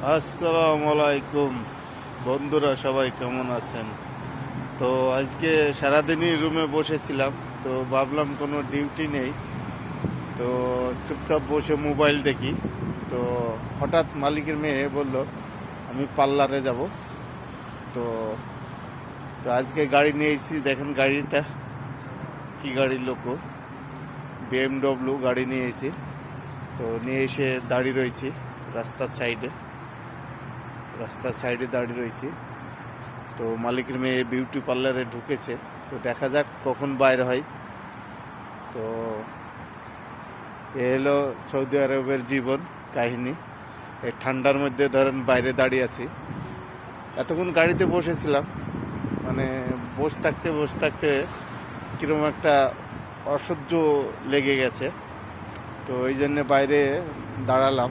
আসসালামু আলাইকুম বন্ধুরা, সবাই কেমন আছেন? তো আজকে সারাদিনই রুমে বসেছিলাম, তো ভাবলাম কোনো ডিউটি নেই, তো চুপচাপ বসে মোবাইল দেখি। তো হঠাৎ মালিকের মেয়ে বলল আমি পার্লারে যাব। তো তো আজকে গাড়ি নিয়ে এসেছি, দেখেন গাড়িটা কি গাড়ি, লোকো BMW গাড়ি নিয়ে এসেছি। তো নিয়ে এসে দাঁড়িয়ে রয়েছি রাস্তার সাইডে দাঁড়িয়ে রয়েছি। তো মালিকের মেয়ে বিউটি পার্লারে ঢুকেছে, তো দেখা যাক কখন বাইরে হয়। তো এ হলো সৌদি আরবের জীবন কাহিনী। এই ঠান্ডার মধ্যে ধরেন বাইরে দাঁড়িয়ে আছি, এতক্ষণ গাড়িতে বসেছিলাম, মানে বসে থাকতে কিরকম একটা অসহ্য লেগে গেছে। তো এই জন্যে বাইরে দাঁড়ালাম।